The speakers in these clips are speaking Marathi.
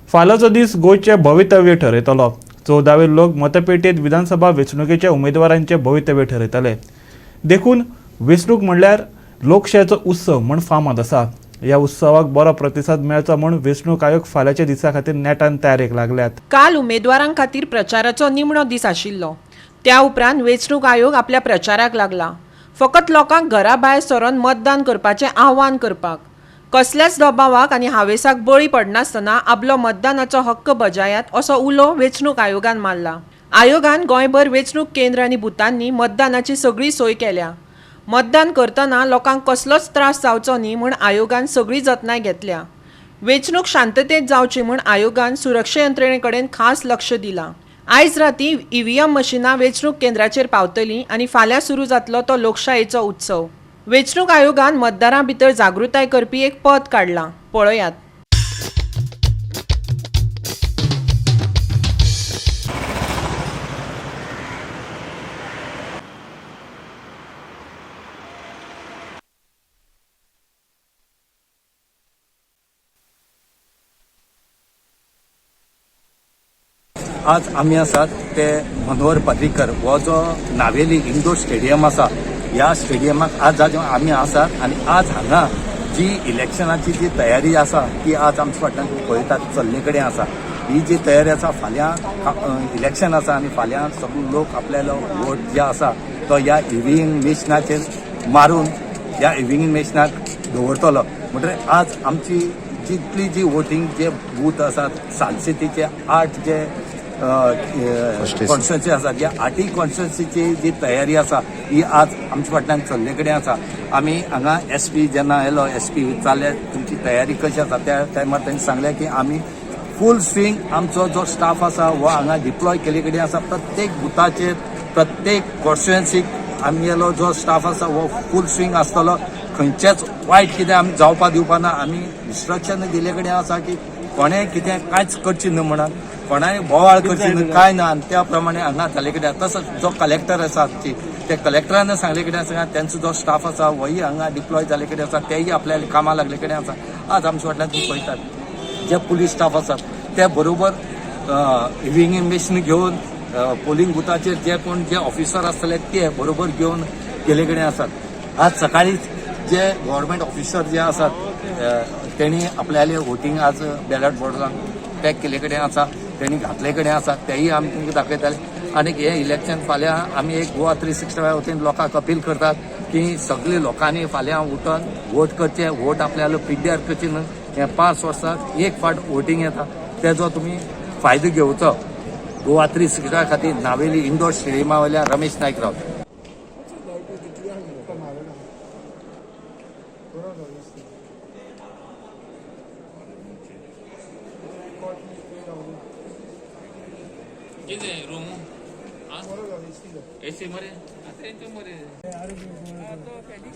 फाल्याचो दीस गोंयचे भवितव्य ठरयतलो। 14वे लोक मतपेटीत विधानसभा वेंचणुकेच्या उमेदवारांचे भवितव्य ठरयतले। देखून वेंचणूक म्हणल्यार लोकशायेचो उत्सव म्हूण फामाद आसा। ह्या उत्सवाक बरो प्रतिसाद मेळचो म्हूण वेंचणूक आयोग फाल्याच्या दिसा खातीर नेटान तयारेक लागल्यात। काल उमेदवारां खातीर प्रचाराचो निमणो दीस आशिल्लो। त्या उपरांत वेंचणूक आयोग आपल्या प्रचाराक लागला। फकत लोकांक घरा भायर सरून मतदान करपाचें आव्हान करपाक, कसल्याच दबावाक आनी हावेसाक बळी पडनासतना आपलो मतदानाचो हक्क बजायात असो उलो वेंचणूक आयोगान मारला। आयोगान गोंयभर वेंचणूक केंद्र आनी बुथांनी मतदानाची सगळी सोय केल्या। मतदान करतना लोकांक कसलोच त्रास जावचो न्ही म्हूण आयोगान सगळी जतनाय घेतल्या। वेंचणूक शांततेत जावची म्हूण आयोगान सुरक्षा यंत्रणे कडेन खास लक्ष दिलां। आयज राती ईव्हीएम मशिनां वेंचणूक केंद्राचेर पावतलीं आनी फाल्यां सुरू जातलो तो लोकशायेचो उत्सव। वेंचणूक आयोगान मतदारां भितर जागृताय करपी एक पद काडलां, पळयात। आज आमी आसात ते मनोहर पर्रीकर हो जो नावेली इंडोर स्टेडियम आसा, ह्या स्टेडियमाक आज आमी आसात आनी आज हांगा जी इलेक्शनाची जी तयारी आसा ती आज आमच्या फाटल्यान पळयतात चल्ले कडेन आसा। ही जी तयारी आसा, फाल्यां इलेक्शन आसा आनी फाल्यां सगळे लोक आपल्यालो वोट जे आसा तो ह्या ईव्हीएम मशिनाचेर मारून ह्या ईव्हीएम मशिनाक दवरतलो। म्हणटकीर आज आमची जितली जी वोटींग जे बूथ आसात, सालसेतीचे 8 जे कॉन्स्टिट्युएन्सी आसा, ह्या 8 कॉन्स्टिट्युएन्सीची जी तयारी आसा ही आज आमच्या फाटल्यान चल्ले कडेन आसा। आमी हांगा SP जेन्ना येयलो, SP विचारले तुमची तयारी कशी आसा, त्या टायमार तांणी सांगलें की आमी फूल स्विंग आमचो जो स्टाफ आसा हो हांगा डिप्लॉय केले कडेन आसा। प्रत्येक बुथाचेर प्रत्येक कॉन्स्टिट्युएन्सीक आमगेलो जो स्टाफ आसा हो फूल स्विंग आसतलो। खंयचेच वायट कितें आमी जावपा दिवपाना। आमी इन्स्ट्रक्शन दिले कडेन आसा की कोणेंय कितें कांयच करची न्हू म्हणून, कोणाय बोवाळ करची न्हू काय ना, आनी त्या प्रमाणे हांगा जाले कडेन। तसोच जो कलेक्टर आसा आमची, ते कलेक्टरान सांगले कडेन आसा तेंचो जो स्टाफ आसा होय हांगा डिप्लॉय जाले कडेन आसा, तेय आपल्या कामां लागले कडेन आसा। आज आमच्या फाटल्यान तुम्ही पळयतात जे पुलीस स्टाफ आसात ते बरोबर ईव्हीएम मशीन घेवन पोलिंग बुथाचेर जे कोण जे ऑफिसर आसतले ते बरोबर घेवन गेले कडेन आसात। आज सकाळीच जे गव्हर्मेंट ऑफिसर जे आसात तेणी आपल्याले वोटींग आज बॅलट बॉक्सांक पॅक केले कडेन आसा, तेणी घातले कडेन आसा, तेय आमी तुमकां दाखयताले। आनी हे इलेक्शन फाल्यां आमी एक गोवा 365 वतीन लोकांक अपील करतात की सगळे लोकांनी फाल्यां उठून वोट करचे। वोट आपल्याला पिड्ड्यार करची न्हू। हे 5 वर्सांक एक फावट वोटींग येता, तेजो तुमी फायदो घेवचो। गोवा 365 खातीर नावेली इंडोर स्टेडियमा वयल्यान रमेश नायक राव। Gini room, AC mare, ada itu mare. Atau Felix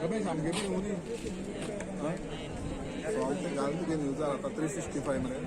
Ramesh आमगे बी उनी ते घाल तुगे न्यूजार आता 365 मध्ये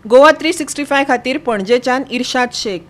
गोवा 365 खातीर पणजेच्यान इर्शाद शेख।